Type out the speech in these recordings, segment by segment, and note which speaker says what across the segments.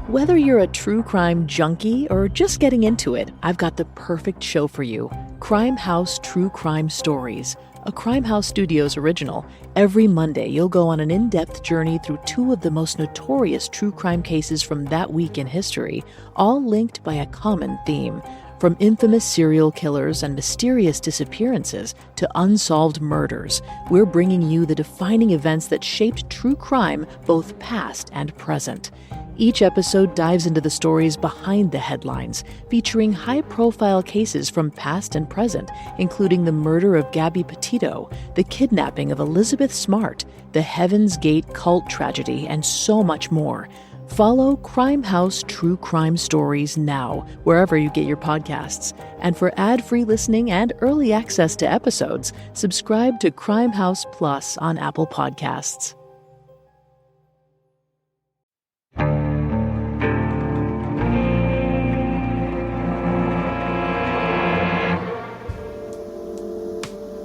Speaker 1: Whether you're a true crime junkie or just getting into it, I've got the perfect show for you. Crime House True Crime Stories, a Crime House Studios original. Every Monday, you'll go on an in-depth journey through two of the most notorious true crime cases from that week in history, all linked by a common theme. From infamous serial killers and mysterious disappearances to unsolved murders, we're bringing you the defining events that shaped true crime, both past and present. Each episode dives into the stories behind the headlines, featuring high-profile cases from past and present, including the murder of Gabby Petito, the kidnapping of Elizabeth Smart, the Heaven's Gate cult tragedy, and so much more. Follow Crime House True Crime Stories now, wherever you get your podcasts. And for ad-free listening and early access to episodes, subscribe to Crime House Plus on Apple Podcasts.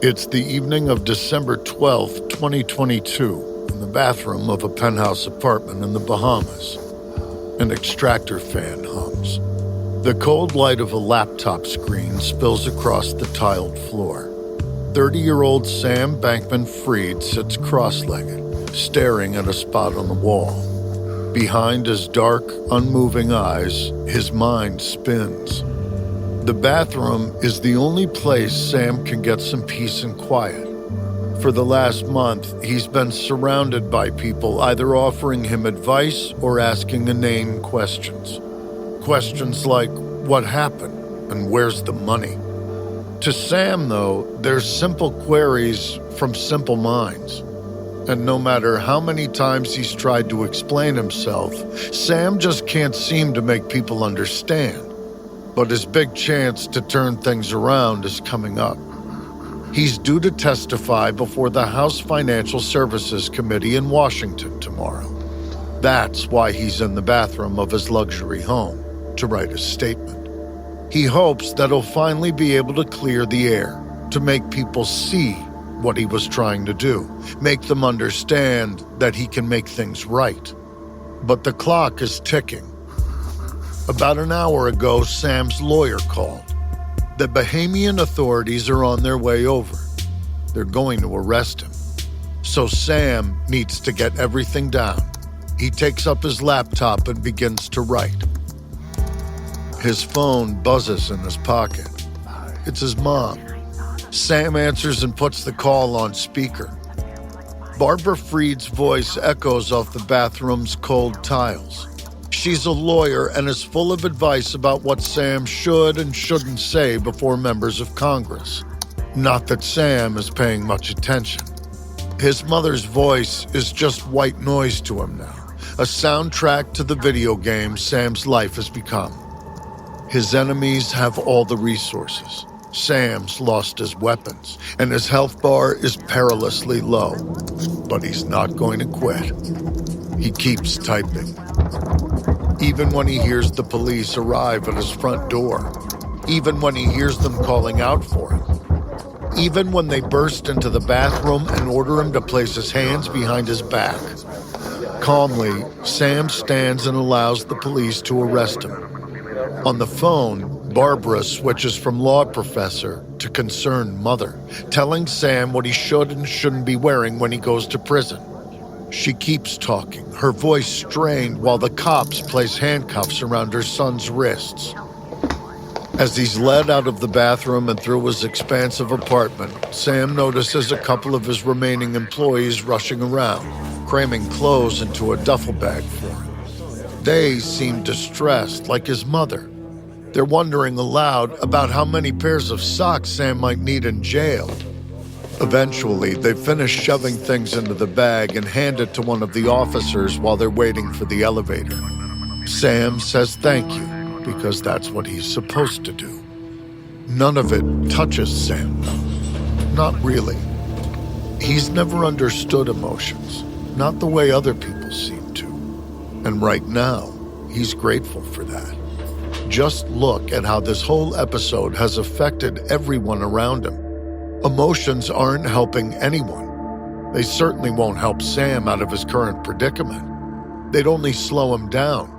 Speaker 2: It's the evening of December 12th, 2022. In the bathroom of a penthouse apartment in the Bahamas. An extractor fan hums. The cold light of a laptop screen spills across the tiled floor. 30-year-old Sam Bankman-Fried sits cross-legged, staring at a spot on the wall. Behind his dark, unmoving eyes, his mind spins. The bathroom is the only place Sam can get some peace and quiet. For the last month, he's been surrounded by people either offering him advice or asking inane questions. Questions like, what happened and where's the money? To Sam, though, they're simple queries from simple minds. And no matter how many times he's tried to explain himself, Sam just can't seem to make people understand. But his big chance to turn things around is coming up. He's due to testify before the House Financial Services Committee in Washington tomorrow. That's why he's in the bathroom of his luxury home, to write a statement. He hopes that he'll finally be able to clear the air, to make people see what he was trying to do, make them understand that he can make things right. But the clock is ticking. About an hour ago, Sam's lawyer called. The Bahamian authorities are on their way over. They're going to arrest him. So Sam needs to get everything down. He takes up his laptop and begins to write. His phone buzzes in his pocket. It's his mom. Sam answers and puts the call on speaker. Barbara Fried's voice echoes off the bathroom's cold tiles. She's a lawyer and is full of advice about what Sam should and shouldn't say before members of Congress. Not that Sam is paying much attention. His mother's voice is just white noise to him now, a soundtrack to the video game Sam's life has become. His enemies have all the resources. Sam's lost his weapons, and his health bar is perilously low. But he's not going to quit. He keeps typing. Even when he hears the police arrive at his front door. Even when he hears them calling out for him. Even when they burst into the bathroom and order him to place his hands behind his back. Calmly, Sam stands and allows the police to arrest him. On the phone, Barbara switches from law professor to concerned mother, telling Sam what he should and shouldn't be wearing when he goes to prison. She keeps talking, her voice strained while the cops place handcuffs around her son's wrists. As he's led out of the bathroom and through his expansive apartment, Sam notices a couple of his remaining employees rushing around, cramming clothes into a duffel bag for him. They seem distressed, like his mother. They're wondering aloud about how many pairs of socks Sam might need in jail. Eventually, they finish shoving things into the bag and hand it to one of the officers while they're waiting for the elevator. Sam says thank you, because that's what he's supposed to do. None of it touches Sam, though. Not really. He's never understood emotions, not the way other people seem to. And right now, he's grateful for that. Just look at how this whole episode has affected everyone around him. Emotions aren't helping anyone. They certainly won't help Sam out of his current predicament. They'd only slow him down.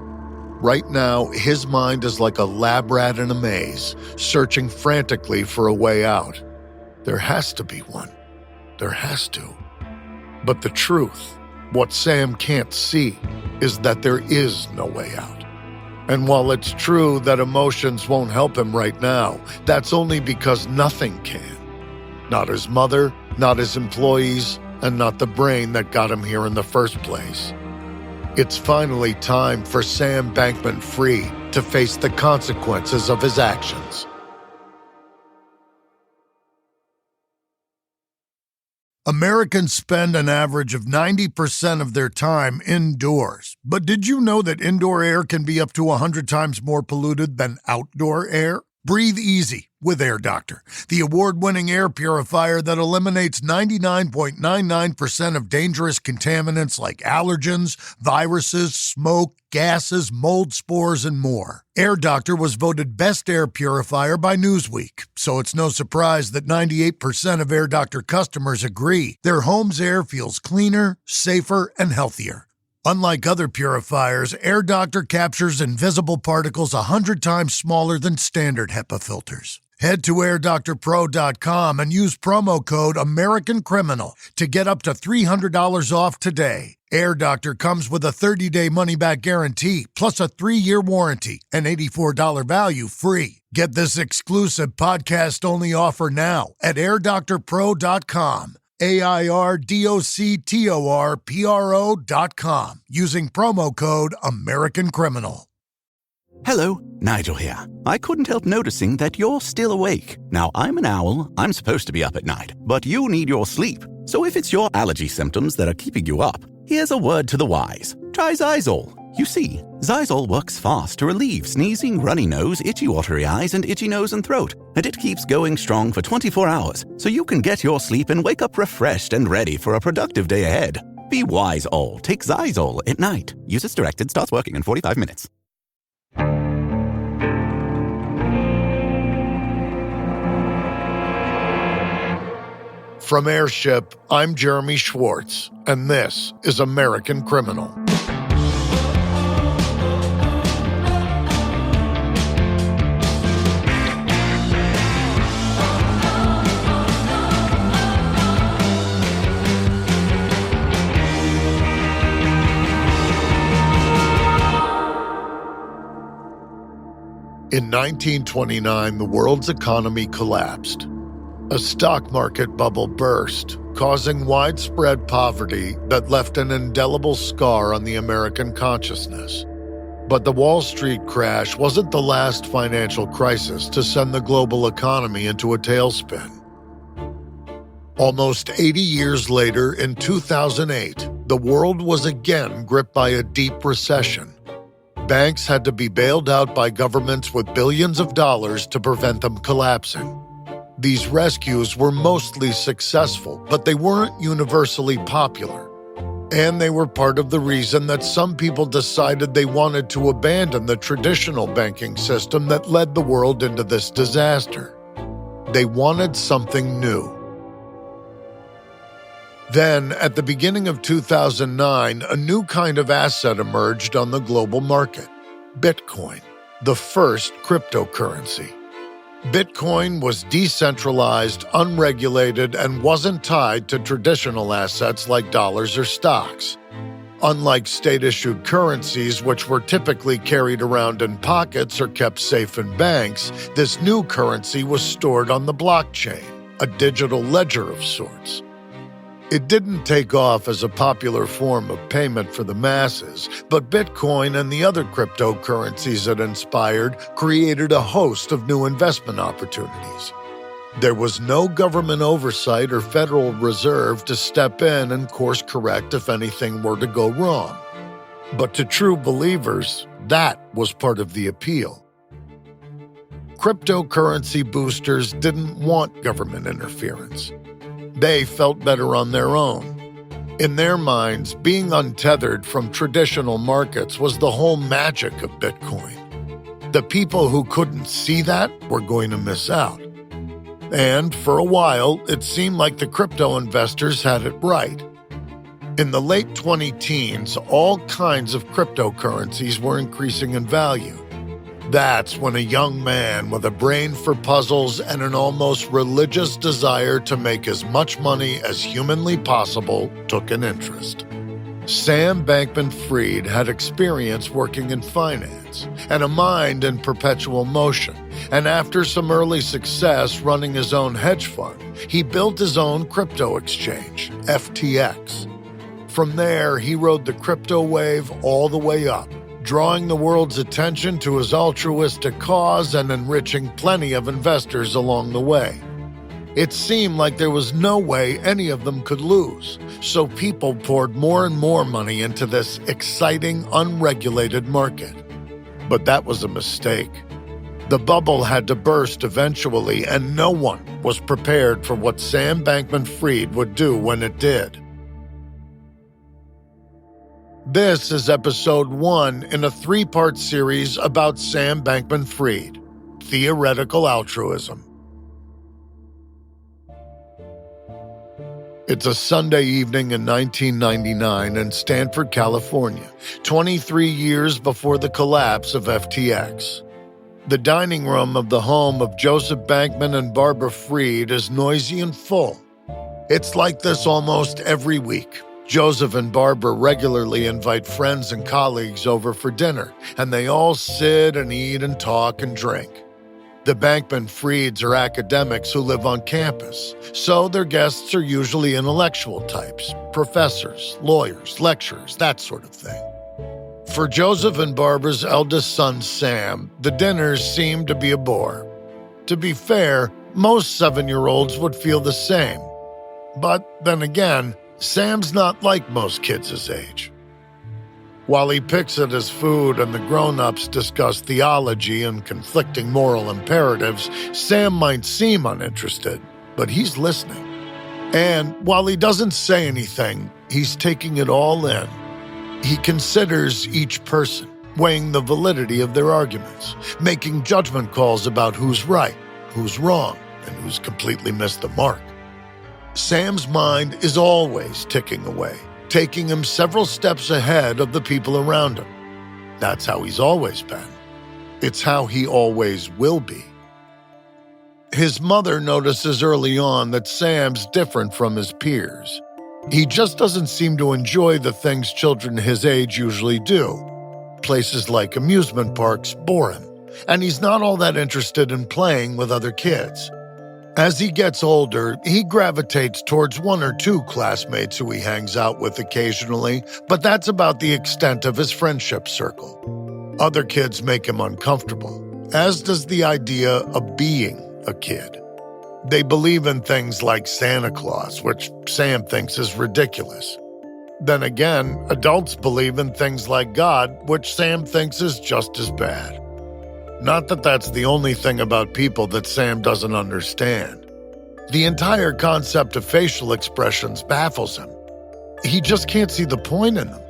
Speaker 2: Right now, his mind is like a lab rat in a maze, searching frantically for a way out. There has to be one. There has to. But the truth, what Sam can't see, is that there is no way out. And while it's true that emotions won't help him right now, that's only because nothing can. Not his mother, not his employees, and not the brain that got him here in the first place. It's finally time for Sam Bankman-Fried to face the consequences of his actions. Americans spend an average of 90% of their time indoors. But did you know that indoor air can be up to 100 times more polluted than outdoor air? Breathe easy with Air Doctor, the award-winning air purifier that eliminates 99.99% of dangerous contaminants like allergens, viruses, smoke, gases, mold spores, and more. Air Doctor was voted Best Air Purifier by Newsweek, so it's no surprise that 98% of Air Doctor customers agree their home's air feels cleaner, safer, and healthier. Unlike other purifiers, Air Doctor captures invisible particles 100 times smaller than standard HEPA filters. Head to airdoctorpro.com and use promo code AmericanCriminal to get up to $300 off today. Air Doctor comes with a 30-day money-back guarantee, plus a 3-year warranty, and $84 value free. Get this exclusive podcast-only offer now at airdoctorpro.com. airdoctorpro.com using promo code AmericanCriminal.
Speaker 3: Hello, Nigel here. I couldn't help noticing that you're still awake. Now, I'm an owl. I'm supposed to be up at night, but you need your sleep. So if it's your allergy symptoms that are keeping you up, here's a word to the wise. Try Xyzal. You see, Xyzal works fast to relieve sneezing, runny nose, itchy watery eyes, and itchy nose and throat. And it keeps going strong for 24 hours, so you can get your sleep and wake up refreshed and ready for a productive day ahead. Be wise, all. Take Xyzal at night. Use as directed. Starts working in 45 minutes.
Speaker 2: From Airship, I'm Jeremy Schwartz, and this is American Criminal. In 1929, the world's economy collapsed. A stock market bubble burst, causing widespread poverty that left an indelible scar on the American consciousness. But the Wall Street crash wasn't the last financial crisis to send the global economy into a tailspin. Almost 80 years later, in 2008, the world was again gripped by a deep recession. Banks had to be bailed out by governments with billions of dollars to prevent them collapsing. These rescues were mostly successful, but they weren't universally popular. And they were part of the reason that some people decided they wanted to abandon the traditional banking system that led the world into this disaster. They wanted something new. Then, at the beginning of 2009, a new kind of asset emerged on the global market: Bitcoin, the first cryptocurrency. Bitcoin was decentralized, unregulated, and wasn't tied to traditional assets like dollars or stocks. Unlike state-issued currencies, which were typically carried around in pockets or kept safe in banks, this new currency was stored on the blockchain, a digital ledger of sorts. It didn't take off as a popular form of payment for the masses, but Bitcoin and the other cryptocurrencies it inspired created a host of new investment opportunities. There was no government oversight or Federal Reserve to step in and course correct if anything were to go wrong. But to true believers, that was part of the appeal. Cryptocurrency boosters didn't want government interference. They felt better on their own. In their minds, being untethered from traditional markets was the whole magic of Bitcoin. The people who couldn't see that were going to miss out. And for a while, it seemed like the crypto investors had it right. In the late 20-teens, all kinds of cryptocurrencies were increasing in value. That's when a young man with a brain for puzzles and an almost religious desire to make as much money as humanly possible took an interest. Sam Bankman-Fried had experience working in finance and a mind in perpetual motion, and after some early success running his own hedge fund, he built his own crypto exchange, FTX. From there, he rode the crypto wave all the way up, drawing the world's attention to his altruistic cause and enriching plenty of investors along the way. It seemed like there was no way any of them could lose, so people poured more and more money into this exciting, unregulated market. But that was a mistake. The bubble had to burst eventually, and no one was prepared for what Sam Bankman-Fried would do when it did. This is episode 1 in a 3-part series about Sam Bankman-Fried, Theoretical Altruism. It's a Sunday evening in 1999 in Stanford, California, 23 years before the collapse of FTX. The dining room of the home of Joseph Bankman and Barbara Fried is noisy and full. It's like this almost every week. Joseph and Barbara regularly invite friends and colleagues over for dinner, and they all sit and eat and talk and drink. The Bankman-Frieds are academics who live on campus, so their guests are usually intellectual types, professors, lawyers, lecturers, that sort of thing. For Joseph and Barbara's eldest son, Sam, the dinners seem to be a bore. To be fair, most 7-year-olds would feel the same. But then again, Sam's not like most kids his age. While he picks at his food and the grown-ups discuss theology and conflicting moral imperatives, Sam might seem uninterested, but he's listening. And while he doesn't say anything, he's taking it all in. He considers each person, weighing the validity of their arguments, making judgment calls about who's right, who's wrong, and who's completely missed the mark. Sam's mind is always ticking away, taking him several steps ahead of the people around him. That's how he's always been. It's how he always will be. His mother notices early on that Sam's different from his peers. He just doesn't seem to enjoy the things children his age usually do. Places like amusement parks bore him, and he's not all that interested in playing with other kids. As he gets older, he gravitates towards 1 or 2 classmates who he hangs out with occasionally, but that's about the extent of his friendship circle. Other kids make him uncomfortable, as does the idea of being a kid. They believe in things like Santa Claus, which Sam thinks is ridiculous. Then again, adults believe in things like God, which Sam thinks is just as bad. Not that that's the only thing about people that Sam doesn't understand. The entire concept of facial expressions baffles him. He just can't see the point in them.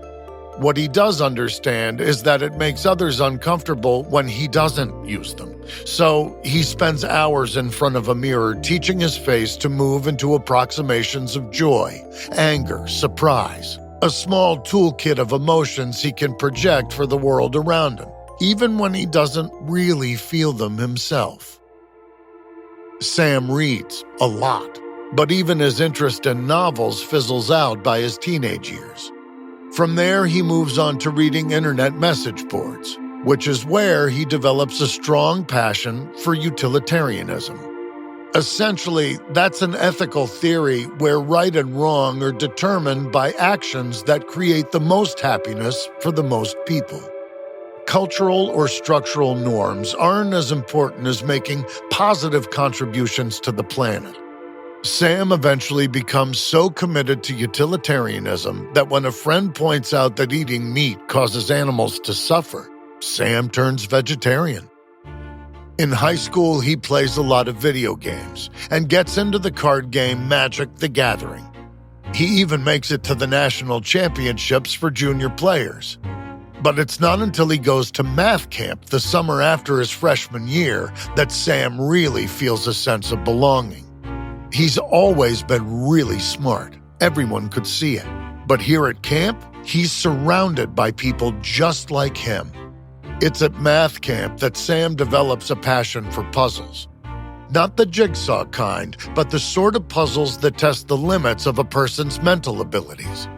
Speaker 2: What he does understand is that it makes others uncomfortable when he doesn't use them. So he spends hours in front of a mirror teaching his face to move into approximations of joy, anger, surprise, a small toolkit of emotions he can project for the world around him, even when he doesn't really feel them himself. Sam reads a lot, but even his interest in novels fizzles out by his teenage years. From there, he moves on to reading internet message boards, which is where he develops a strong passion for utilitarianism. Essentially, that's an ethical theory where right and wrong are determined by actions that create the most happiness for the most people. Cultural or structural norms aren't as important as making positive contributions to the planet. Sam eventually becomes so committed to utilitarianism that when a friend points out that eating meat causes animals to suffer, Sam turns vegetarian. In high school, he plays a lot of video games and gets into the card game Magic: The Gathering. He even makes it to the national championships for junior players. But it's not until he goes to math camp the summer after his freshman year that Sam really feels a sense of belonging. He's always been really smart. Everyone could see it. But here at camp, he's surrounded by people just like him. It's at math camp that Sam develops a passion for puzzles. Not the jigsaw kind, but the sort of puzzles that test the limits of a person's mental abilities.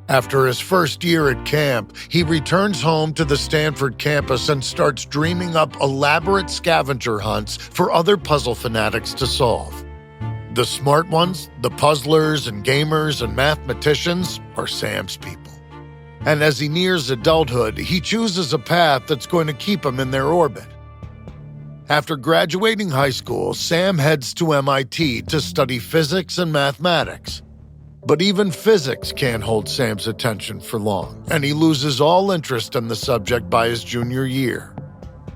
Speaker 2: After his first year at camp, he returns home to the Stanford campus and starts dreaming up elaborate scavenger hunts for other puzzle fanatics to solve. The smart ones, the puzzlers and gamers and mathematicians, are Sam's people. And as he nears adulthood, he chooses a path that's going to keep him in their orbit. After graduating high school, Sam heads to MIT to study physics and mathematics. But even physics can't hold Sam's attention for long, and he loses all interest in the subject by his junior year.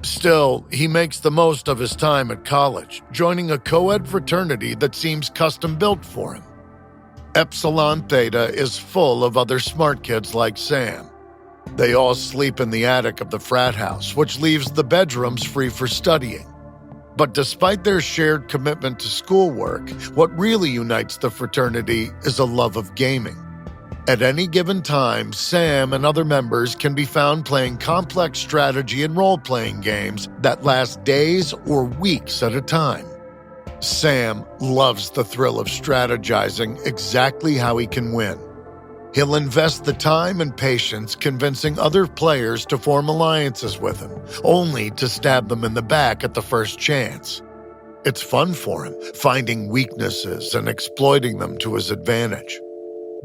Speaker 2: Still, he makes the most of his time at college, joining a co-ed fraternity that seems custom-built for him. Epsilon Theta is full of other smart kids like Sam. They all sleep in the attic of the frat house, which leaves the bedrooms free for studying. But despite their shared commitment to schoolwork, what really unites the fraternity is a love of gaming. At any given time, Sam and other members can be found playing complex strategy and role-playing games that last days or weeks at a time. Sam loves the thrill of strategizing exactly how he can win. He'll invest the time and patience convincing other players to form alliances with him, only to stab them in the back at the first chance. It's fun for him, finding weaknesses and exploiting them to his advantage.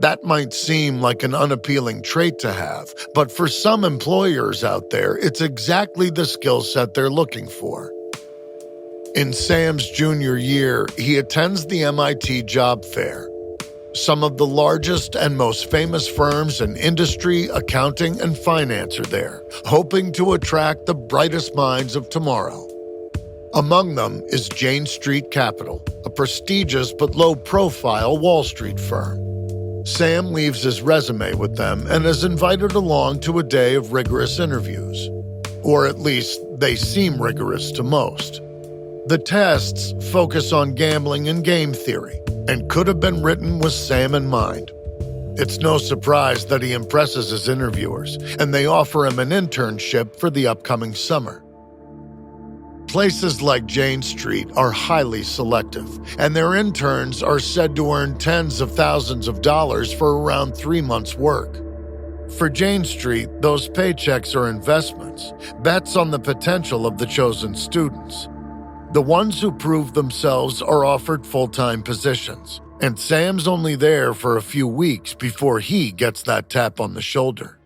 Speaker 2: That might seem like an unappealing trait to have, but for some employers out there, it's exactly the skill set they're looking for. In Sam's junior year, he attends the MIT job fair. Some of the largest and most famous firms in industry, accounting, and finance are there, hoping to attract the brightest minds of tomorrow. Among them is Jane Street Capital, a prestigious but low-profile Wall Street firm. Sam leaves his resume with them and is invited along to a day of rigorous interviews. Or at least, they seem rigorous to most. The tests focus on gambling and game theory, and could have been written with Sam in mind. It's no surprise that he impresses his interviewers, and they offer him an internship for the upcoming summer. Places like Jane Street are highly selective, and their interns are said to earn tens of thousands of dollars for around 3 months' work. For Jane Street, those paychecks are investments, bets on the potential of the chosen students. The ones who prove themselves are offered full-time positions, and Sam's only there for a few weeks before he gets that tap on the shoulder.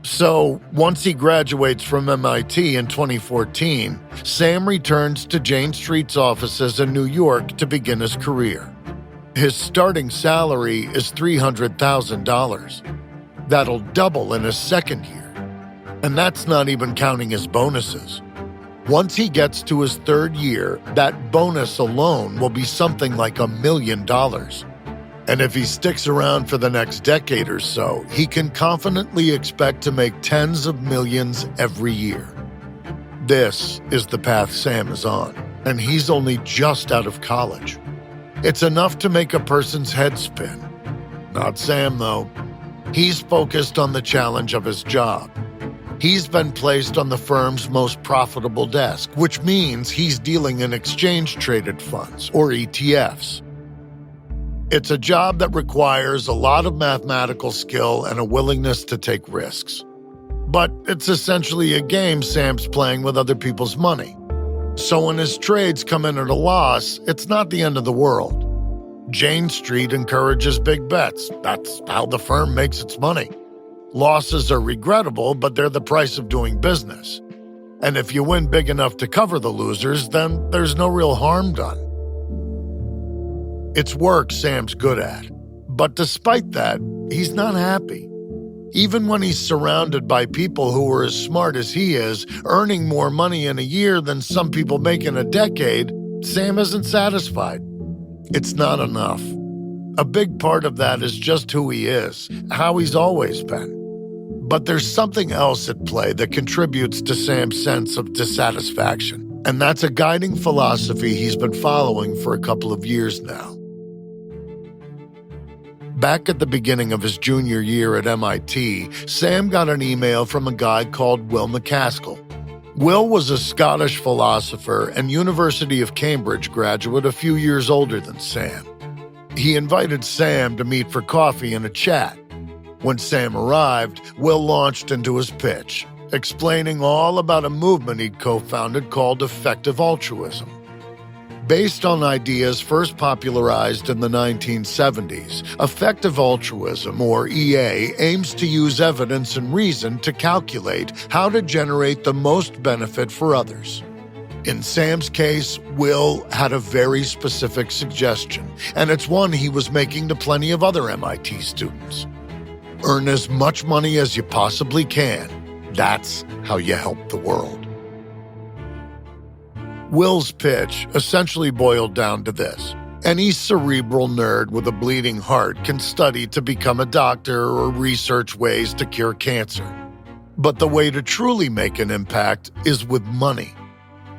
Speaker 2: So, once he graduates from MIT in 2014, Sam returns to Jane Street's offices in New York to begin his career. His starting salary is $300,000. That'll double in his second year. And that's not even counting his bonuses. Once he gets to his third year, that bonus alone will be something like $1 million. And if he sticks around for the next decade or so, he can confidently expect to make tens of millions every year. This is the path Sam is on, and he's only just out of college. It's enough to make a person's head spin. Not Sam, though. He's focused on the challenge of his job. He's been placed on the firm's most profitable desk, which means he's dealing in exchange-traded funds, or ETFs. It's a job that requires a lot of mathematical skill and a willingness to take risks. But it's essentially a game Sam's playing with other people's money. So when his trades come in at a loss, it's not the end of the world. Jane Street encourages big bets. That's how the firm makes its money. Losses are regrettable, but they're the price of doing business. And if you win big enough to cover the losers, then there's no real harm done. It's work Sam's good at. But despite that, he's not happy. Even when he's surrounded by people who are as smart as he is, earning more money in a year than some people make in a decade, Sam isn't satisfied. It's not enough. A big part of that is just who he is, how he's always been. But there's something else at play that contributes to Sam's sense of dissatisfaction, and that's a guiding philosophy he's been following for a couple of years now. Back at the beginning of his junior year at MIT, Sam got an email from a guy called Will MacAskill. Will was a Scottish philosopher and University of Cambridge graduate a few years older than Sam. He invited Sam to meet for coffee and a chat. When Sam arrived, Will launched into his pitch, explaining all about a movement he'd co-founded called Effective Altruism. Based on ideas first popularized in the 1970s, Effective Altruism, or EA, aims to use evidence and reason to calculate how to generate the most benefit for others. In Sam's case, Will had a very specific suggestion, and it's one he was making to plenty of other MIT students. Earn as much money as you possibly can. That's how you help the world. Will's pitch essentially boiled down to this. Any cerebral nerd with a bleeding heart can study to become a doctor or research ways to cure cancer. But the way to truly make an impact is with money.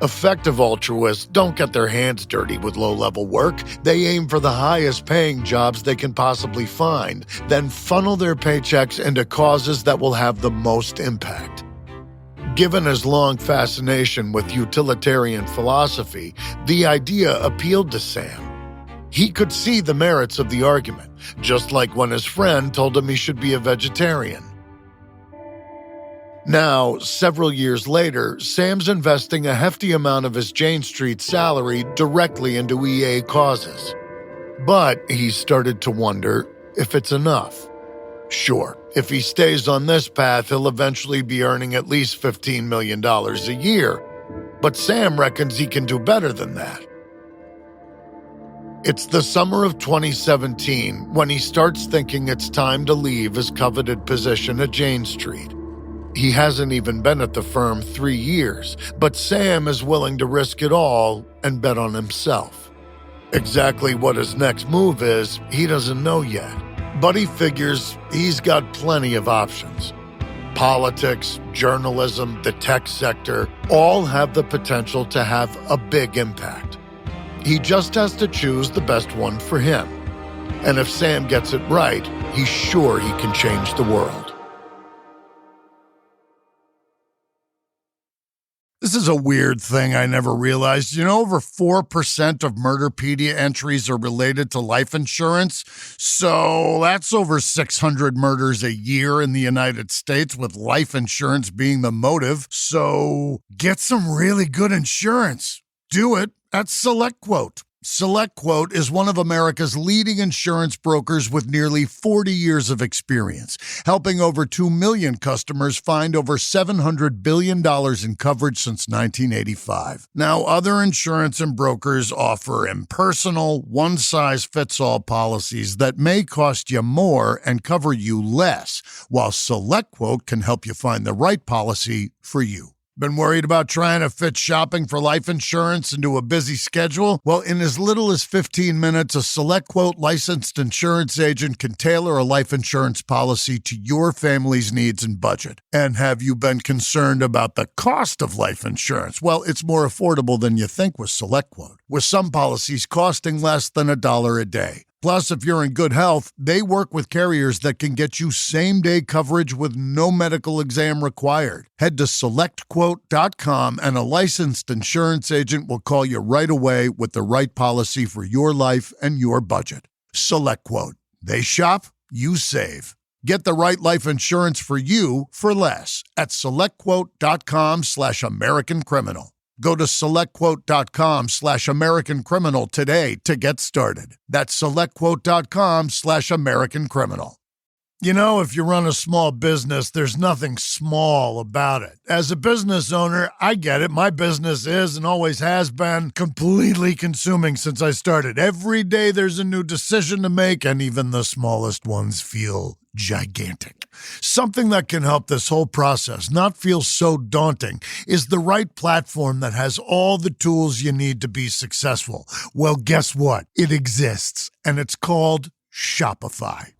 Speaker 2: Effective altruists don't get their hands dirty with low-level work. They aim for the highest-paying jobs they can possibly find, then funnel their paychecks into causes that will have the most impact. Given his long fascination with utilitarian philosophy, the idea appealed to Sam. He could see the merits of the argument, just like when his friend told him he should be a vegetarian. Now, several years later, Sam's investing a hefty amount of his Jane Street salary directly into EA causes. But he started to wonder if it's enough. Sure, if he stays on this path, he'll eventually be earning at least $15 million a year. But Sam reckons he can do better than that. It's the summer of 2017 when he starts thinking it's time to leave his coveted position at Jane Street. He hasn't even been at the firm 3 years, but Sam is willing to risk it all and bet on himself. Exactly what his next move is, he doesn't know yet. But he figures he's got plenty of options. Politics, journalism, the tech sector, all have the potential to have a big impact. He just has to choose the best one for him. And if Sam gets it right, he's sure he can change the world.
Speaker 4: This is a weird thing I never realized. Over 4% of Murderpedia entries are related to life insurance. So that's over 600 murders a year in the United States, with life insurance being the motive. So get some really good insurance. Do it at SelectQuote. SelectQuote is one of America's leading insurance brokers with nearly 40 years of experience, helping over 2 million customers find over $700 billion in coverage since 1985. Now, other insurance and brokers offer impersonal, one-size-fits-all policies that may cost you more and cover you less, while SelectQuote can help you find the right policy for you. Been worried about trying to fit shopping for life insurance into a busy schedule? Well, in as little as 15 minutes, a SelectQuote licensed insurance agent can tailor a life insurance policy to your family's needs and budget. And have you been concerned about the cost of life insurance? Well, it's more affordable than you think with SelectQuote, with some policies costing less than $1 a day. Plus, if you're in good health, they work with carriers that can get you same-day coverage with no medical exam required. Head to SelectQuote.com and a licensed insurance agent will call you right away with the right policy for your life and your budget. SelectQuote. They shop, you save. Get the right life insurance for you for less at SelectQuote.com/American Criminal. Go to SelectQuote.com/American Criminal today to get started. That's SelectQuote.com/American Criminal. If you run a small business, there's nothing small about it. As a business owner, I get it. My business is and always has been completely consuming since I started. Every day there's a new decision to make, and even the smallest ones feel gigantic. Something that can help this whole process not feel so daunting is the right platform that has all the tools you need to be successful. Well, guess what? It exists, and it's called Shopify.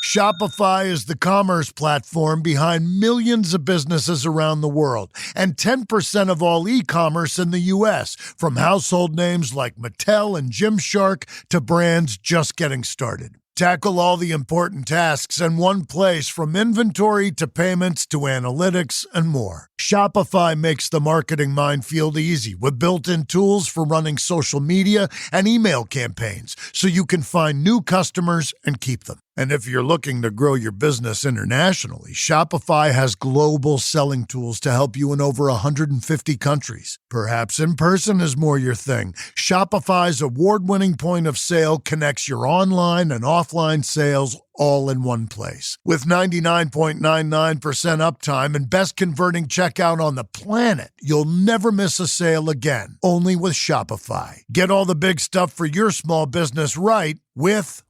Speaker 4: Shopify is the commerce platform behind millions of businesses around the world and 10% of all e-commerce in the U.S., from household names like Mattel and Gymshark to brands just getting started. Tackle all the important tasks in one place, from inventory to payments to analytics and more. Shopify makes the marketing minefield easy with built-in tools for running social media and email campaigns so you can find new customers and keep them. And if you're looking to grow your business internationally, Shopify has global selling tools to help you in over 150 countries. Perhaps in person is more your thing. Shopify's award-winning point of sale connects your online and offline sales all in one place. With 99.99% uptime and best converting checkout on the planet, you'll never miss a sale again. Only with Shopify. Get all the big stuff for your small business right with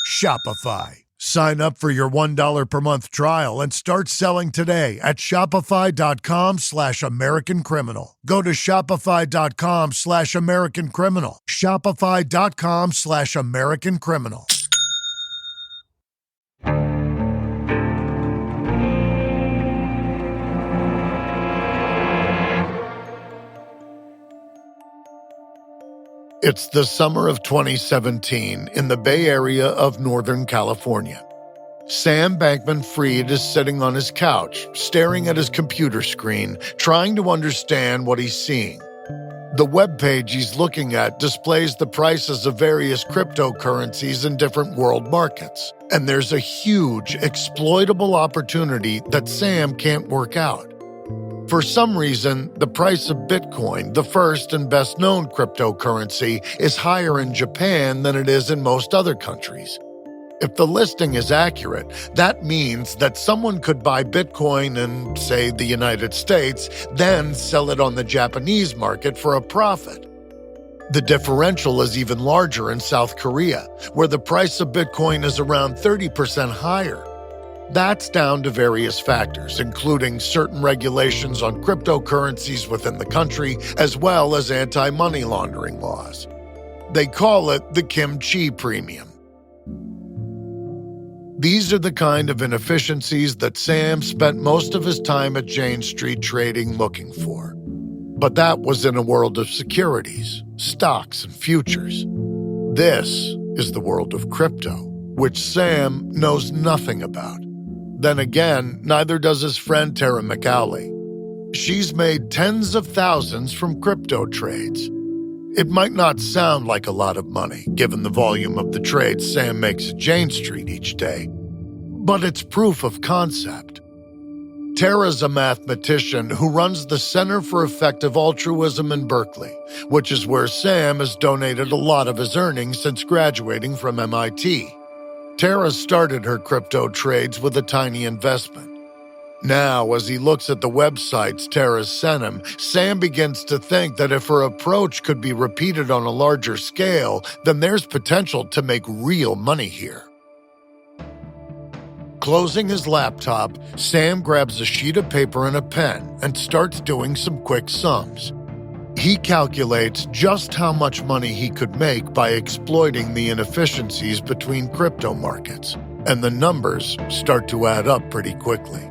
Speaker 4: Shopify. Sign up for your $1 per month trial and start selling today at shopify.com/American Criminal. Go to shopify.com/American Criminal. Shopify.com/American Criminal.
Speaker 2: It's the summer of 2017 in the Bay Area of Northern California. Sam Bankman-Fried is sitting on his couch, staring at his computer screen, trying to understand what he's seeing. The webpage he's looking at displays the prices of various cryptocurrencies in different world markets, and there's a huge exploitable opportunity that Sam can't work out. For some reason, the price of Bitcoin, the first and best-known cryptocurrency, is higher in Japan than it is in most other countries. If the listing is accurate, that means that someone could buy Bitcoin in, say, the United States, then sell it on the Japanese market for a profit. The differential is even larger in South Korea, where the price of Bitcoin is around 30% higher. That's down to various factors, including certain regulations on cryptocurrencies within the country, as well as anti-money laundering laws. They call it the kimchi premium. These are the kind of inefficiencies that Sam spent most of his time at Jane Street trading looking for. But that was in a world of securities, stocks, and futures. This is the world of crypto, which Sam knows nothing about. Then again, neither does his friend Tara McAuley. She's made tens of thousands from crypto trades. It might not sound like a lot of money, given the volume of the trades Sam makes at Jane Street each day, but it's proof of concept. Tara's a mathematician who runs the Center for Effective Altruism in Berkeley, which is where Sam has donated a lot of his earnings since graduating from MIT. Tara started her crypto trades with a tiny investment. Now, as he looks at the websites Tara sent him, Sam begins to think that if her approach could be repeated on a larger scale, then there's potential to make real money here. Closing his laptop, Sam grabs a sheet of paper and a pen and starts doing some quick sums. He calculates just how much money he could make by exploiting the inefficiencies between crypto markets, and the numbers start to add up pretty quickly.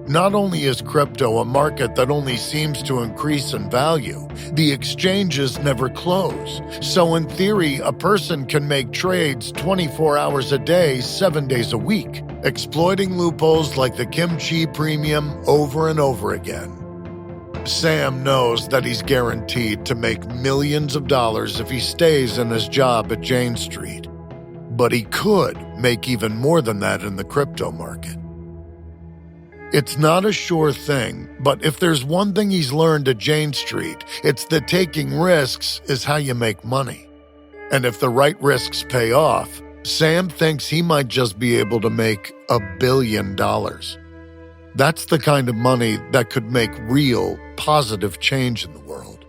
Speaker 2: Not only is crypto a market that only seems to increase in value, the exchanges never close. So in theory, a person can make trades 24 hours a day, 7 days a week, exploiting loopholes like the kimchi premium over and over again. Sam knows that he's guaranteed to make millions of dollars if he stays in his job at Jane Street. But he could make even more than that in the crypto market. It's not a sure thing, but if there's one thing he's learned at Jane Street, it's that taking risks is how you make money. And if the right risks pay off, Sam thinks he might just be able to make $1 billion. That's the kind of money that could make real, positive change in the world.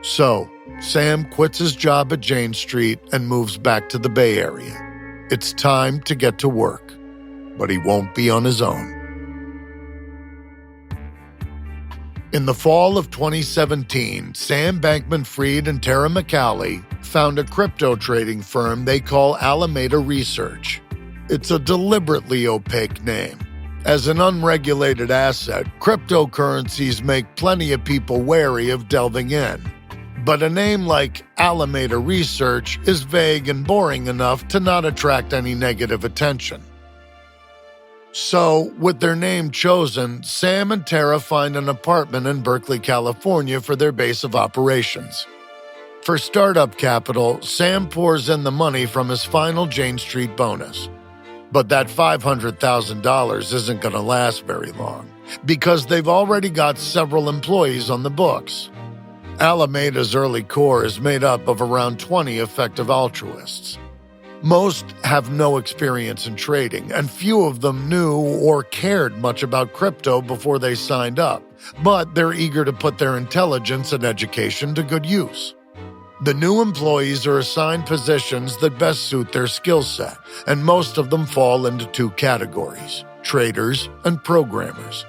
Speaker 2: So, Sam quits his job at Jane Street and moves back to the Bay Area. It's time to get to work, but he won't be on his own. In the fall of 2017, Sam Bankman-Fried and Tara McAuley found a crypto trading firm they call Alameda Research. It's a deliberately opaque name. As an unregulated asset, cryptocurrencies make plenty of people wary of delving in. But a name like Alameda Research is vague and boring enough to not attract any negative attention. So, with their name chosen, Sam and Tara find an apartment in Berkeley, California for their base of operations. For startup capital, Sam pours in the money from his final Jane Street bonus. But that $500,000 isn't going to last very long, because they've already got several employees on the books. Alameda's early core is made up of around 20 effective altruists. Most have no experience in trading, and few of them knew or cared much about crypto before they signed up, but they're eager to put their intelligence and education to good use. The new employees are assigned positions that best suit their skill set, and most of them fall into two categories: traders and programmers.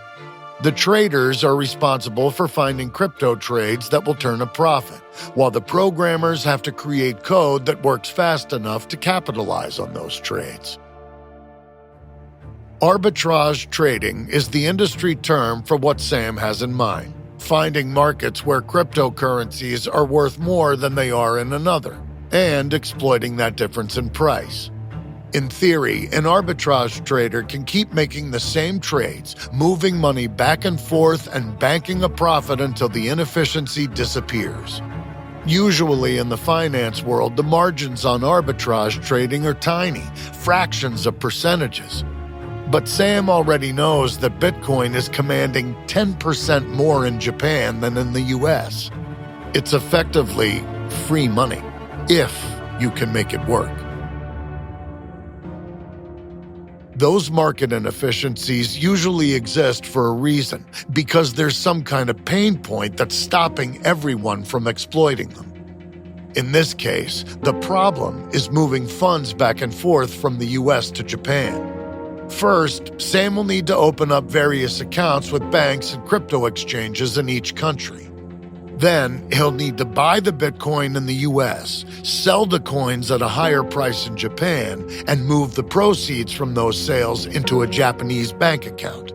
Speaker 2: The traders are responsible for finding crypto trades that will turn a profit, while the programmers have to create code that works fast enough to capitalize on those trades. Arbitrage trading is the industry term for what Sam has in mind: finding markets where cryptocurrencies are worth more than they are in another, and exploiting that difference in price. In theory, an arbitrage trader can keep making the same trades, moving money back and forth and banking a profit until the inefficiency disappears. Usually in the finance world, the margins on arbitrage trading are tiny, fractions of percentages. But Sam already knows that Bitcoin is commanding 10% more in Japan than in the US. It's effectively free money, if you can make it work. Those market inefficiencies usually exist for a reason, because there's some kind of pain point that's stopping everyone from exploiting them. In this case, the problem is moving funds back and forth from the US to Japan. First, Sam will need to open up various accounts with banks and crypto exchanges in each country. Then, he'll need to buy the Bitcoin in the US, sell the coins at a higher price in Japan, and move the proceeds from those sales into a Japanese bank account.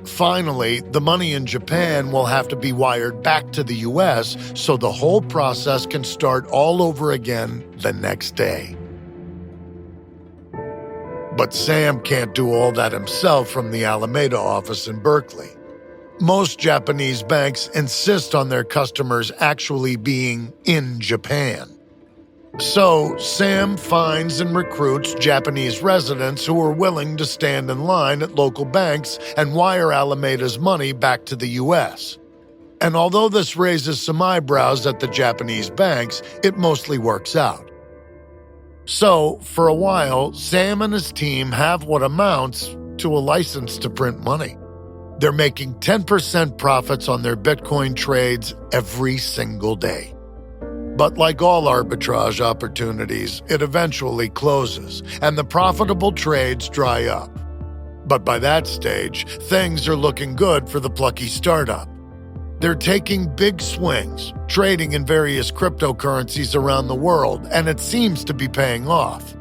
Speaker 2: Finally, the money in Japan will have to be wired back to the US so the whole process can start all over again the next day. But Sam can't do all that himself from the Alameda office in Berkeley. Most Japanese banks insist on their customers actually being in Japan. So, Sam finds and recruits Japanese residents who are willing to stand in line at local banks and wire Alameda's money back to the US. And although this raises some eyebrows at the Japanese banks, it mostly works out. So, for a while, Sam and his team have what amounts to a license to print money. They're making 10% profits on their Bitcoin trades every single day. But like all arbitrage opportunities, it eventually closes, and the profitable trades dry up. But by that stage, things are looking good for the plucky startup. They're taking big swings, trading in various cryptocurrencies around the world, and it seems to be paying off.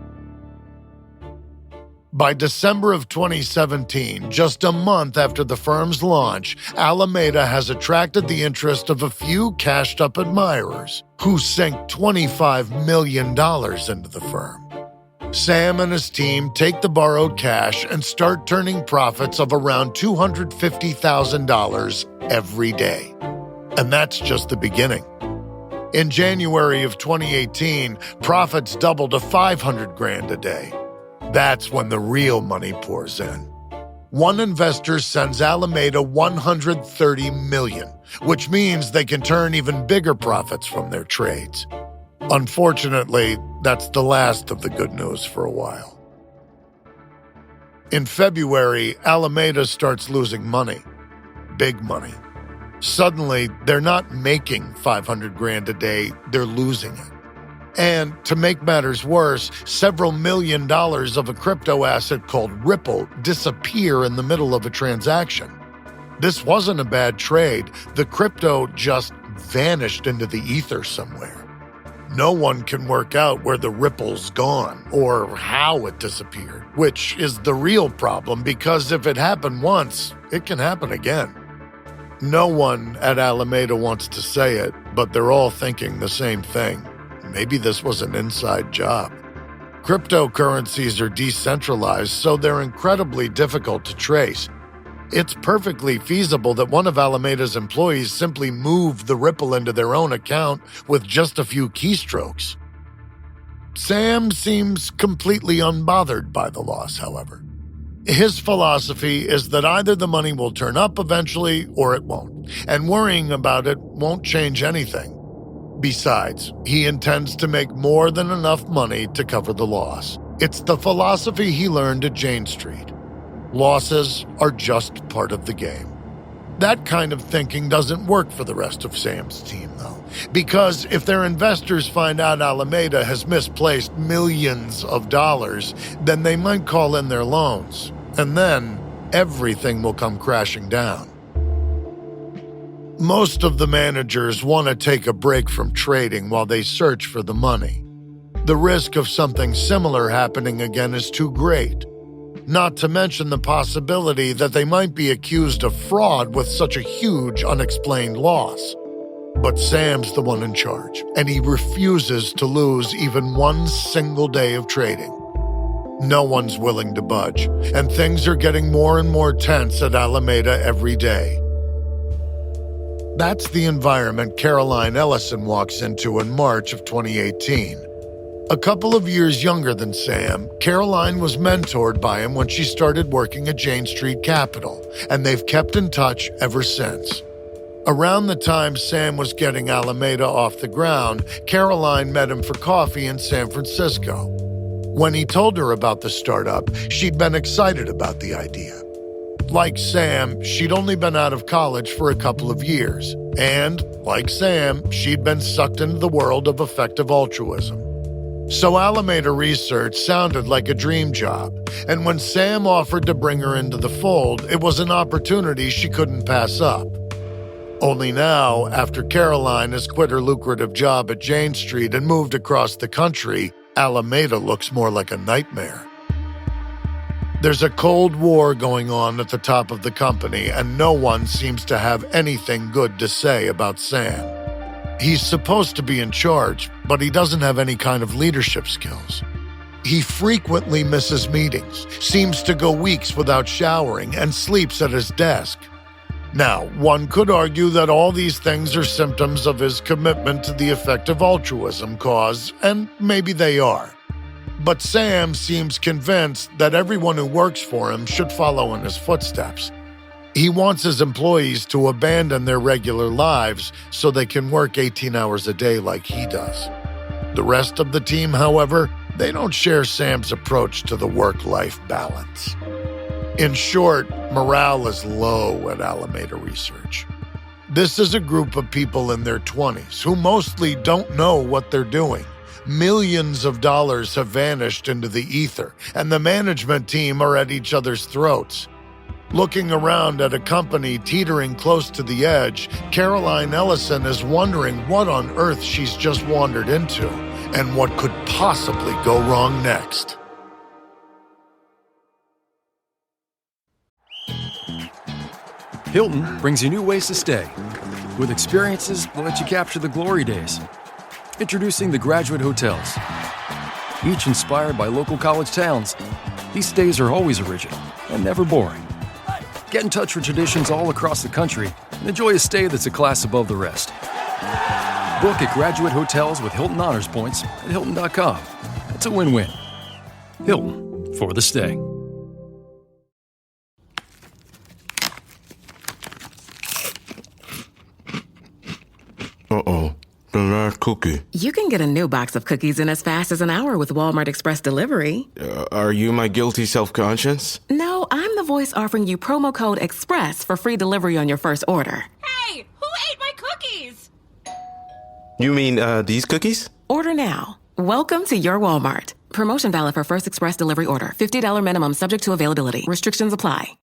Speaker 2: By December of 2017, just a month after the firm's launch, Alameda has attracted the interest of a few cashed-up admirers who sink $25 million into the firm. Sam and his team take the borrowed cash and start turning profits of around $250,000 every day. And that's just the beginning. In January of 2018, profits doubled to $500,000 a day. That's when the real money pours in. One investor sends Alameda $130 million, which means they can turn even bigger profits from their trades. Unfortunately, that's the last of the good news for a while. In February, Alameda starts losing money. Big money. Suddenly, they're not making $500,000 a day, they're losing it. And to make matters worse, several $million of a crypto asset called Ripple disappear in the middle of a transaction. This wasn't a bad trade. The crypto just vanished into the ether somewhere. No one can work out where the Ripple's gone or how it disappeared, which is the real problem because if it happened once, it can happen again. No one at Alameda wants to say it, but they're all thinking the same thing. Maybe this was an inside job. Cryptocurrencies are decentralized, so they're incredibly difficult to trace. It's perfectly feasible that one of Alameda's employees simply moved the ripple into their own account with just a few keystrokes. Sam seems completely unbothered by the loss, however. His philosophy is that either the money will turn up eventually or it won't, and worrying about it won't change anything. Besides, he intends to make more than enough money to cover the loss. It's the philosophy he learned at Jane Street. Losses are just part of the game. That kind of thinking doesn't work for the rest of Sam's team, though, because if their investors find out Alameda has misplaced millions of dollars, then they might call in their loans, and then everything will come crashing down. Most of the managers want to take a break from trading while they search for the money. The risk of something similar happening again is too great. Not to mention the possibility that they might be accused of fraud with such a huge unexplained loss. But Sam's the one in charge, and he refuses to lose even one single day of trading. No one's willing to budge, and things are getting more and more tense at Alameda every day. That's the environment Caroline Ellison walks into in March of 2018. A couple of years younger than Sam, Caroline was mentored by him when she started working at Jane Street Capital, and they've kept in touch ever since. Around the time Sam was getting Alameda off the ground, Caroline met him for coffee in San Francisco. When he told her about the startup, she'd been excited about the idea. Like Sam, she'd only been out of college for a couple of years, and, like Sam, she'd been sucked into the world of effective altruism. So Alameda Research sounded like a dream job, and when Sam offered to bring her into the fold, it was an opportunity she couldn't pass up. Only now, after Caroline has quit her lucrative job at Jane Street and moved across the country, Alameda looks more like a nightmare. There's a cold war going on at the top of the company, and no one seems to have anything good to say about Sam. He's supposed to be in charge, but he doesn't have any kind of leadership skills. He frequently misses meetings, seems to go weeks without showering, and sleeps at his desk. Now, one could argue that all these things are symptoms of his commitment to the effective altruism cause, and maybe they are. But Sam seems convinced that everyone who works for him should follow in his footsteps. He wants his employees to abandon their regular lives so they can work 18 hours a day like he does. The rest of the team, however, they don't share Sam's approach to the work-life balance. In short, morale is low at Alameda Research. This is a group of people in their 20s who mostly don't know what they're doing. Millions of dollars have vanished into the ether, and the management team are at each other's throats. Looking around at a company teetering close to the edge, Caroline Ellison is wondering what on earth she's just wandered into, and what could possibly go wrong next.
Speaker 5: Hilton brings you new ways to stay, with experiences that let you capture the glory days. Introducing the Graduate Hotels. Each inspired by local college towns, these stays are always original and never boring. Get in touch with traditions all across the country and enjoy a stay that's a class above the rest. Book at Graduate Hotels with Hilton Honors Points at Hilton.com. It's a win-win. Hilton, for the stay.
Speaker 6: Uh-oh. The last cookie.
Speaker 7: You can get a new box of cookies in as fast as an hour with Walmart Express Delivery.
Speaker 6: Are you my guilty self-conscience?
Speaker 7: No, I'm the voice offering you promo code EXPRESS for free delivery on your first order.
Speaker 8: Hey, who ate my cookies?
Speaker 6: You mean, these cookies?
Speaker 7: Order now. Welcome to your Walmart. Promotion valid for first express delivery order. $50 minimum subject to availability. Restrictions apply.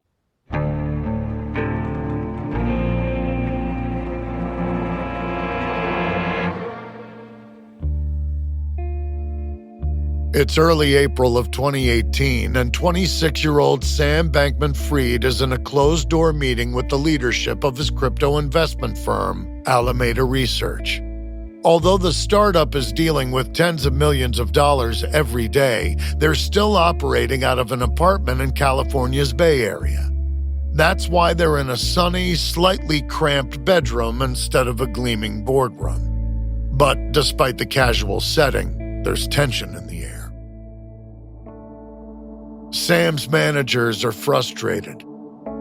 Speaker 2: It's early April of 2018, and 26-year-old Sam Bankman-Fried is in a closed-door meeting with the leadership of his crypto investment firm, Alameda Research. Although the startup is dealing with tens of millions of dollars every day, they're still operating out of an apartment in California's Bay Area. That's why they're in a sunny, slightly cramped bedroom instead of a gleaming boardroom. But despite the casual setting, there's tension in the air. Sam's managers are frustrated.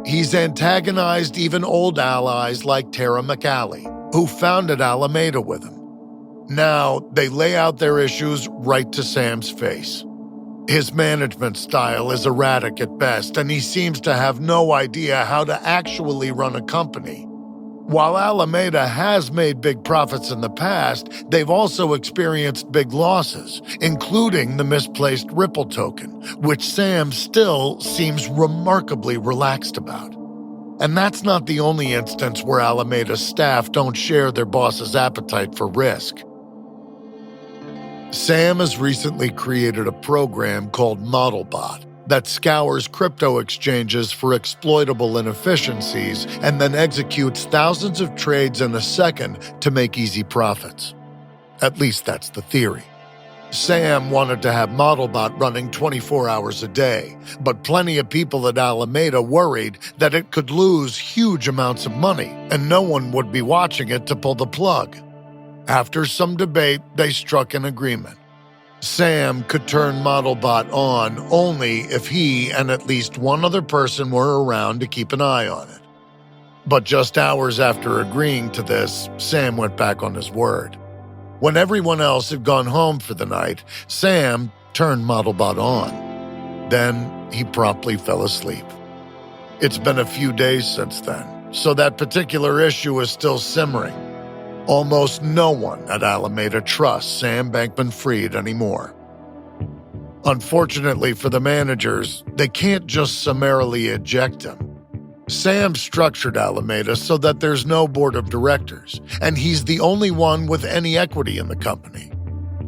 Speaker 2: He's antagonized even old allies like Tara McAlley, who founded Alameda with him. Now, they lay out their issues right to Sam's face. His management style is erratic at best, and he seems to have no idea how to actually run a company. While Alameda has made big profits in the past, they've also experienced big losses, including the misplaced Ripple token, which Sam still seems remarkably relaxed about. And that's not the only instance where Alameda's staff don't share their boss's appetite for risk. Sam has recently created a program called ModelBot that scours crypto exchanges for exploitable inefficiencies and then executes thousands of trades in a second to make easy profits. At least that's the theory. Sam wanted to have ModelBot running 24 hours a day, but plenty of people at Alameda worried that it could lose huge amounts of money and no one would be watching it to pull the plug. After some debate, they struck an agreement. Sam could turn ModelBot on only if he and at least one other person were around to keep an eye on it. But just hours after agreeing to this, Sam went back on his word. When everyone else had gone home for the night, Sam turned ModelBot on. Then he promptly fell asleep. It's been a few days since then, so that particular issue is still simmering. Almost no one at Alameda trusts Sam Bankman-Fried anymore. Unfortunately for the managers, they can't just summarily eject him. Sam structured Alameda so that there's no board of directors, and he's the only one with any equity in the company.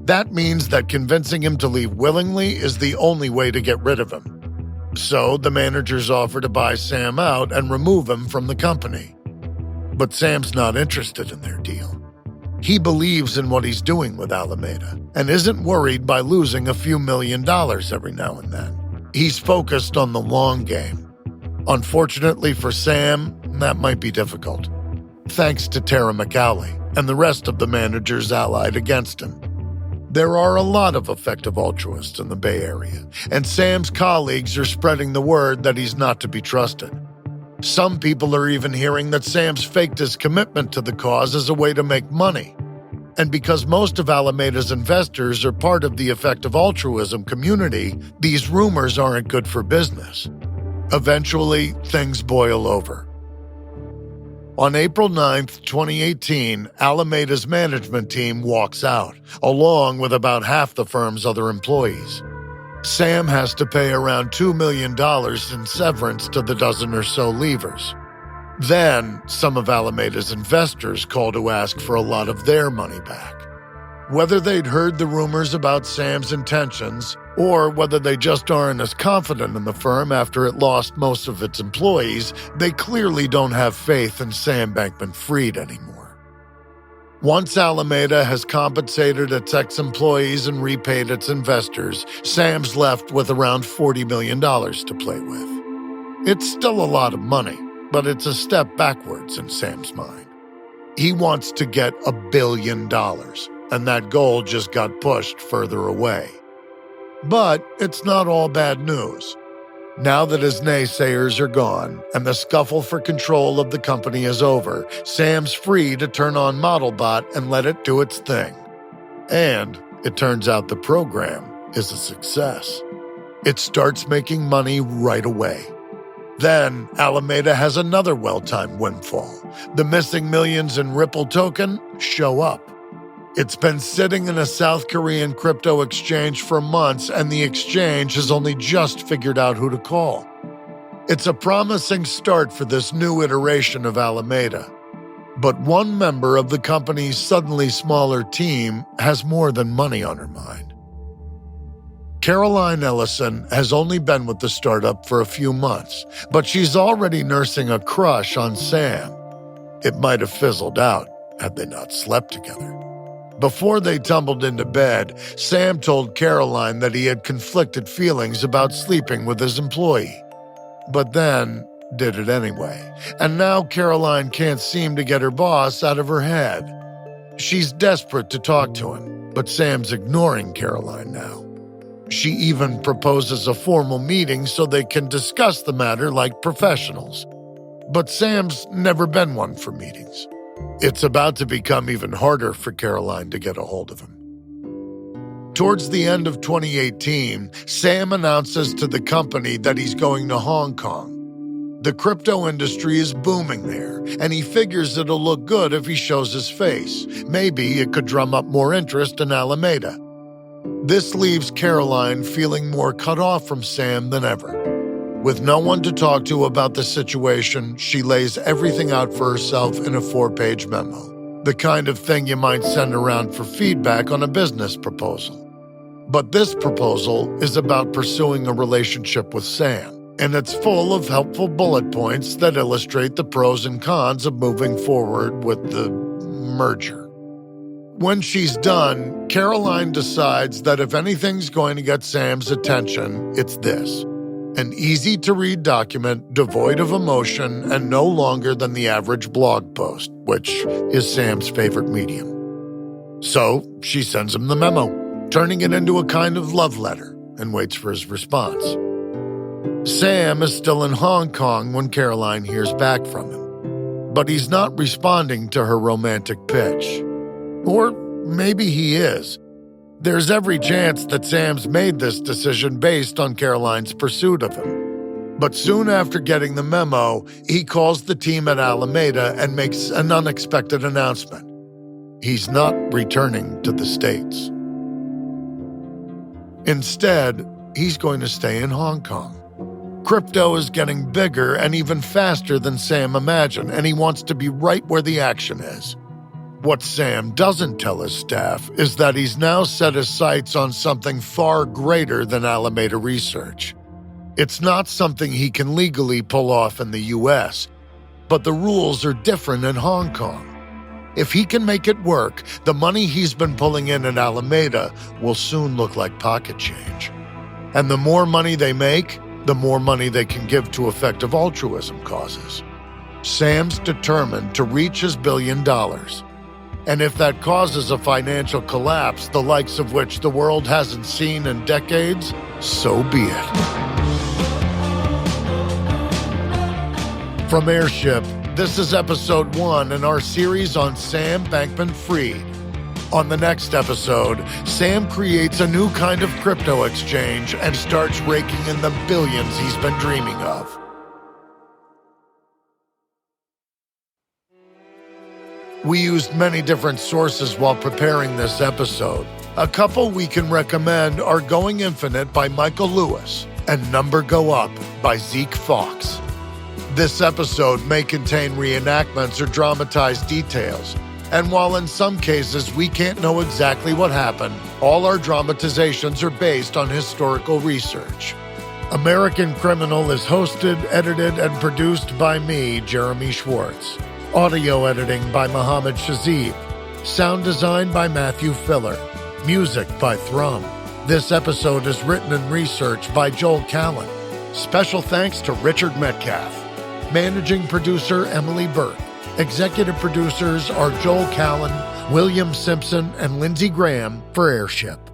Speaker 2: That means that convincing him to leave willingly is the only way to get rid of him. So the managers offer to buy Sam out and remove him from the company. But Sam's not interested in their deal. He believes in what he's doing with Alameda and isn't worried by losing a few $1 million every now and then. He's focused on the long game. Unfortunately for Sam, that might be difficult, thanks to Tara McAlley and the rest of the managers allied against him. There are a lot of effective altruists in the Bay Area, and Sam's colleagues are spreading the word that he's not to be trusted. Some people are even hearing that Sam's faked his commitment to the cause as a way to make money. And because most of Alameda's investors are part of the Effective Altruism community, these rumors aren't good for business. Eventually, things boil over. On April 9th, 2018, Alameda's management team walks out, along with about half the firm's other employees. Sam has to pay around $2 million in severance to the dozen or so leavers. Then, some of Alameda's investors call to ask for a lot of their money back. Whether they'd heard the rumors about Sam's intentions, or whether they just aren't as confident in the firm after it lost most of its employees, they clearly don't have faith in Sam Bankman-Fried anymore. Once Alameda has compensated its ex-employees and repaid its investors, Sam's left with around $40 million to play with. It's still a lot of money, but it's a step backwards in Sam's mind. He wants to get $1 billion, and that goal just got pushed further away. But it's not all bad news. Now that his naysayers are gone and the scuffle for control of the company is over, Sam's free to turn on ModelBot and let it do its thing. And it turns out the program is a success. It starts making money right away. Then Alameda has another well-timed windfall. The missing millions in Ripple token show up. It's been sitting in a South Korean crypto exchange for months, and the exchange has only just figured out who to call. It's a promising start for this new iteration of Alameda. But one member of the company's suddenly smaller team has more than money on her mind. Caroline Ellison has only been with the startup for a few months, but she's already nursing a crush on Sam. It might have fizzled out had they not slept together. Before they tumbled into bed, Sam told Caroline that he had conflicted feelings about sleeping with his employee, but then did it anyway. And now Caroline can't seem to get her boss out of her head. She's desperate to talk to him, but Sam's ignoring Caroline now. She even proposes a formal meeting so they can discuss the matter like professionals. But Sam's never been one for meetings. It's about to become even harder for Caroline to get a hold of him. Towards the end of 2018, Sam announces to the company that he's going to Hong Kong. The crypto industry is booming there, and he figures it'll look good if he shows his face. Maybe it could drum up more interest in Alameda. This leaves Caroline feeling more cut off from Sam than ever. With no one to talk to about the situation, she lays everything out for herself in a 4-page memo, the kind of thing you might send around for feedback on a business proposal. But this proposal is about pursuing a relationship with Sam, and it's full of helpful bullet points that illustrate the pros and cons of moving forward with the merger. When she's done, Caroline decides that if anything's going to get Sam's attention, it's this: an easy-to-read document devoid of emotion and no longer than the average blog post, which is Sam's favorite medium. So she sends him the memo, turning it into a kind of love letter, and waits for his response. Sam is still in Hong Kong when Caroline hears back from him, but he's not responding to her romantic pitch. Or maybe he is. There's every chance that Sam's made this decision based on Caroline's pursuit of him. But soon after getting the memo, he calls the team at Alameda and makes an unexpected announcement. He's not returning to the States. Instead, he's going to stay in Hong Kong. Crypto is getting bigger and even faster than Sam imagined, and he wants to be right where the action is. What Sam doesn't tell his staff is that he's now set his sights on something far greater than Alameda Research. It's not something he can legally pull off in the U.S., but the rules are different in Hong Kong. If he can make it work, the money he's been pulling in at Alameda will soon look like pocket change. And the more money they make, the more money they can give to effective altruism causes. Sam's determined to reach his $1 billion. And if that causes a financial collapse, the likes of which the world hasn't seen in decades, so be it. From Airship, this is episode 1 in our series on Sam Bankman-Fried. On the next episode, Sam creates a new kind of crypto exchange and starts raking in the billions he's been dreaming of. We used many different sources while preparing this episode. A couple we can recommend are Going Infinite by Michael Lewis and Number Go Up by Zeke Fox. This episode may contain reenactments or dramatized details, and while in some cases we can't know exactly what happened, all our dramatizations are based on historical research. American Criminal is hosted, edited, and produced by me, Jeremy Schwartz. Audio editing by Mohammed Shazib. Sound design by Matthew Filler. Music by Thrum. This episode is written and researched by Joel Callan. Special thanks to Richard Metcalf. Managing producer Emily Burke. Executive producers are Joel Callan, William Simpson, and Lindsey Graham for Airship.